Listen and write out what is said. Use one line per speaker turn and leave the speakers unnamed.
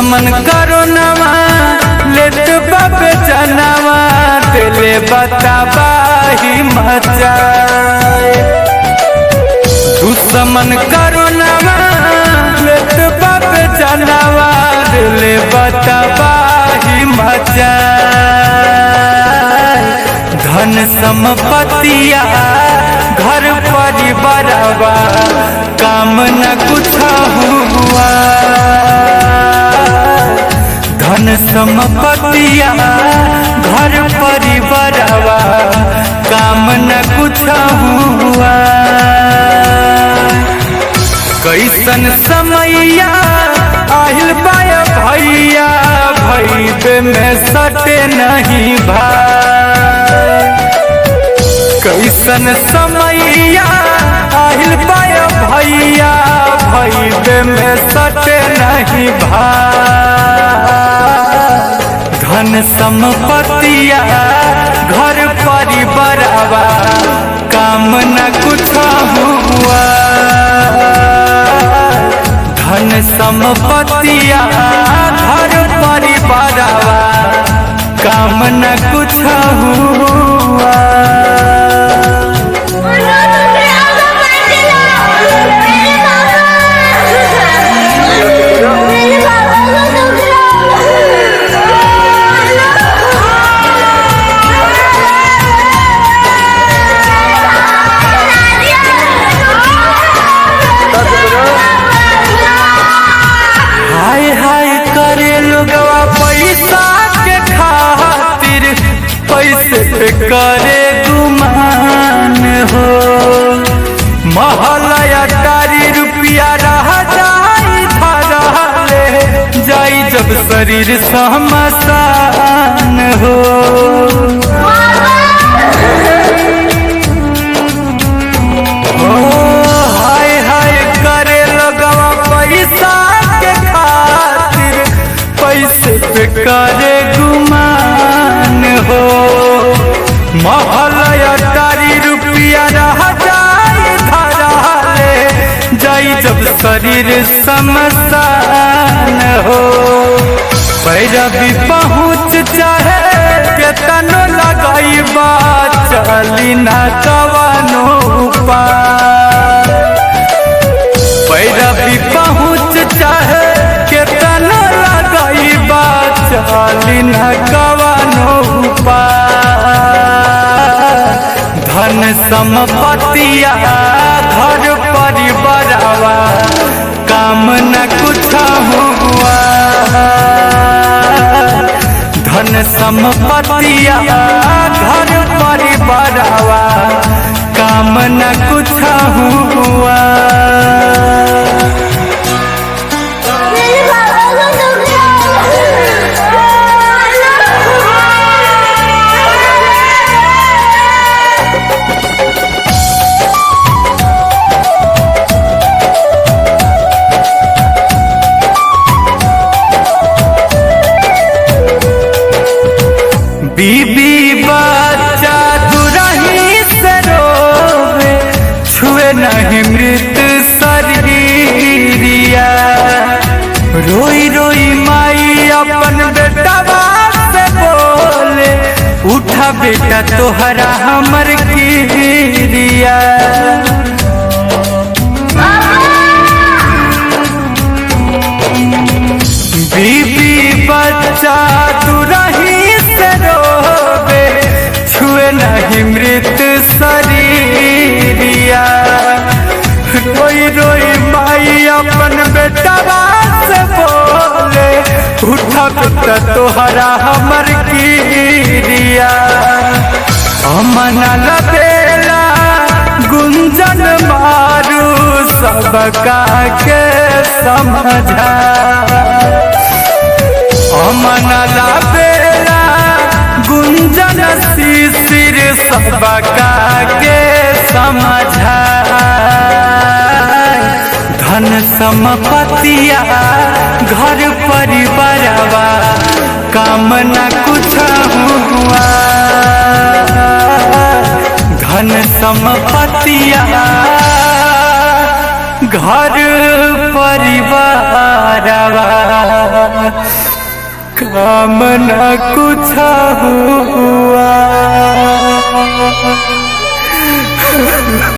दुश्मन करो नवा लेत बाबे जनवा दिले बताबाही मचाए। दुश्मन करो नवा लेत बाबे जनवा दिले बताबाही मचाए। धन संपत्तिया घर परिवारवा काम न कुछ हुआ। धन संपत्तिया घर परिवारवा काम न कुछ हुआ। कैसन समैया आहिल बाया भैया भैबे में सटे नहीं भाई। कैसन समैया आहिल बाया भैया भैबे में सटे नहीं भाई। धन संपत्तिया घर परिवारवा काम न कुछ हुआ। धन संपत्तिया घर परिवारवा काम न कुछ हुआ। करे गुमान हो महलया तारी रुपया रह जाई धरले जाई जब शरीर शमशान हो। हाय हाय करे लगवा पैसा के खातिर पैसे पे करे गुमान हो। महलया तारी रुपया रह जाई धरले जाई जब शरीर शमशान हो। पैरवी पहुँच चाहे केतनो लगाई बा चली न कवनो पार। पैरवी पहुँच चाहे केतनो लगाई बा चली न कवनो पार। धन संपत्तिया घर परिवारवा काम न कुछ हुआ। धन संपत्तिया घर परिवारवा काम न कुछ हुआ। बीबी बच्चा दुरही से रोवे छुए नहीं मृत शरीरिया। रोई रोई माई अपन बेटा से बोले उठा बेटा तोहरा हमर गिरिया। बीबी बच्चा दुरही नहीं मृत शरीरिया। रोई रोई माई अपन बेटा से बोले उठा बेटा तोहरा हमर गिरिया। अमना लबेला गुंजन मारू सबका के समझा। अमना लबेला गुंजन शिशिर सबका के समझा। धन संपत्तिया घर परिवारवा काम न कुछ हुआ। धन संपत्तिया घर परिवार काम न कुछ हुआ।